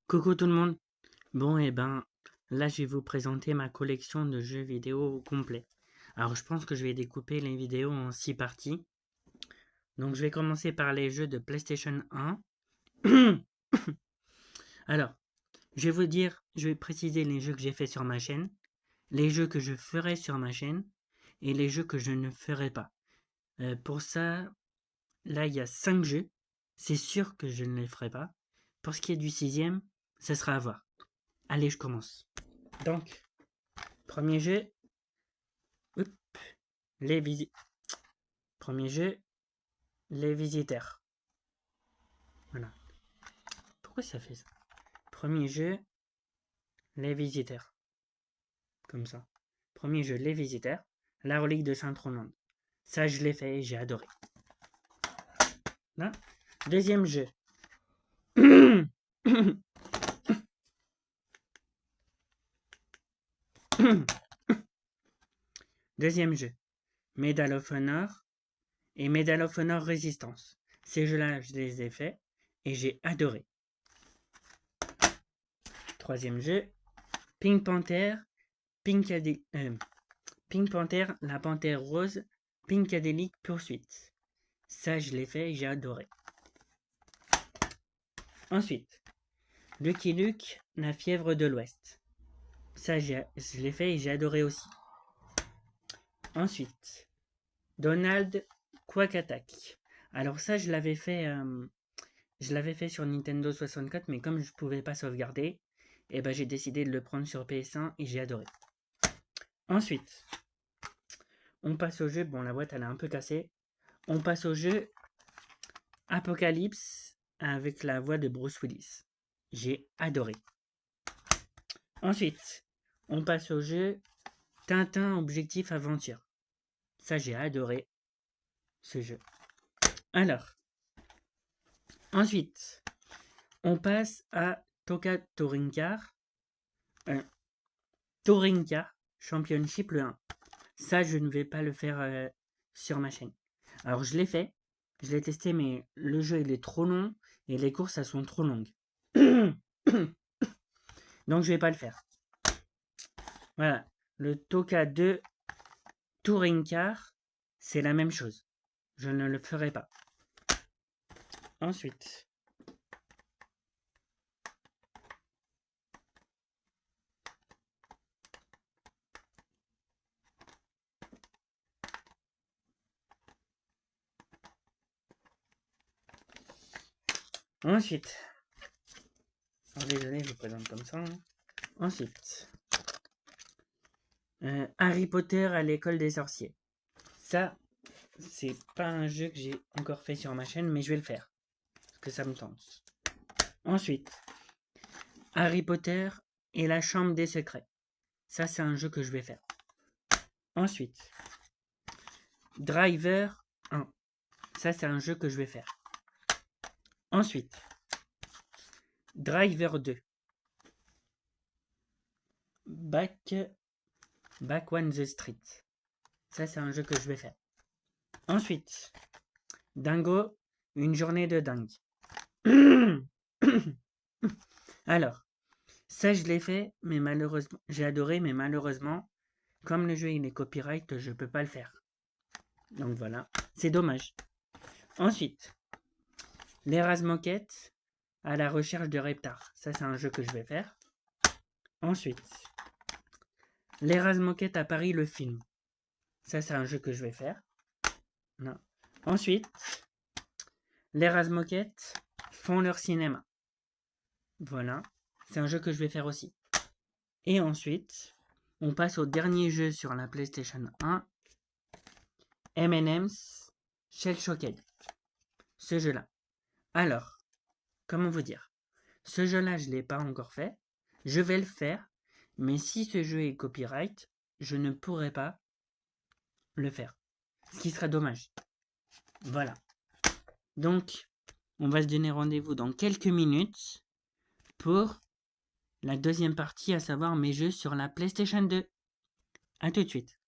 Coucou tout le monde. Bon, là, je vais vous présenter ma collection de jeux vidéo au complet. Alors, je pense que je vais découper les vidéos en 6 parties. Donc, je vais commencer par les jeux de PlayStation 1. Alors, je vais préciser les jeux que j'ai fait sur ma chaîne, les jeux que je ferai sur ma chaîne et les jeux que je ne ferai pas. Pour ça, là, il y a 5 jeux. C'est sûr que je ne les ferai pas. Pour ce qui est du sixième, ça sera à voir. Allez, je commence. Donc, premier jeu, Oup, les visi- premier jeu, les visiteurs. Voilà. Pourquoi ça fait ça? Premier jeu, les visiteurs. Comme ça. Premier jeu, les visiteurs. La relique de Saint-Roland. Ça, je l'ai fait et j'ai adoré. Là. Deuxième jeu. Deuxième jeu. Medal of Honor et Medal of Honor Resistance. Ces jeux-là, je les ai faits et j'ai adoré. Troisième jeu. Pink Panther, Pink Panther, la panthère rose, Pinkadelic Poursuite. Ça, je l'ai fait et j'ai adoré. Ensuite, Lucky Luke, la fièvre de l'Ouest. Ça, je l'ai fait et j'ai adoré aussi. Ensuite, Donald Quack Attack. Alors ça, je l'avais fait sur Nintendo 64, mais comme je ne pouvais pas sauvegarder, j'ai décidé de le prendre sur PS1 et j'ai adoré. Ensuite, on passe au jeu. Bon, la boîte, elle est un peu cassée. On passe au jeu Apocalypse avec la voix de Bruce Willis. J'ai adoré. Ensuite, on passe au jeu Tintin Objectif Aventure. Ça, j'ai adoré ce jeu. Alors, ensuite, on passe à Toka Touring Car. Touring Car Championship le 1. Ça, je ne vais pas le faire sur ma chaîne. Alors, je l'ai fait. Je l'ai testé, mais le jeu, il est trop long et les courses, elles sont trop longues. Donc, je vais pas le faire. Voilà. Le Toka 2 Touring Car, c'est la même chose. Je ne le ferai pas. Ensuite, ensuite, désolé, je vous présente comme ça. Ensuite, Harry Potter à l'école des sorciers. Ça, c'est pas un jeu que j'ai encore fait sur ma chaîne, mais je vais le faire. Parce que ça me tente. Ensuite, Harry Potter et la chambre des secrets. Ça, c'est un jeu que je vais faire. Ensuite, Driver 1. Ça, c'est un jeu que je vais faire. Ensuite, Driver 2. Back One the Street. Ça, c'est un jeu que je vais faire. Ensuite, Dingo, une journée de dingue. Alors, ça, je l'ai fait, mais malheureusement, j'ai adoré, mais malheureusement, comme le jeu il est copyright, je peux pas le faire. Donc voilà, c'est dommage. Ensuite, les Razmoquettes à la recherche de Reptar. Ça, c'est un jeu que je vais faire. Ensuite, les Razmoquettes à Paris, le film. Ça, c'est un jeu que je vais faire. Non. Ensuite, les Razmoquettes font leur cinéma. Voilà, c'est un jeu que je vais faire aussi. Et ensuite, on passe au dernier jeu sur la PlayStation 1, M&M's Shell Shocked. Ce jeu-là. Alors, comment vous dire? Ce jeu-là, je ne l'ai pas encore fait. Je vais le faire, mais si ce jeu est copyright, je ne pourrai pas le faire. Ce qui sera dommage. Voilà. Donc, on va se donner rendez-vous dans quelques minutes pour la deuxième partie, à savoir mes jeux sur la PlayStation 2. A tout de suite.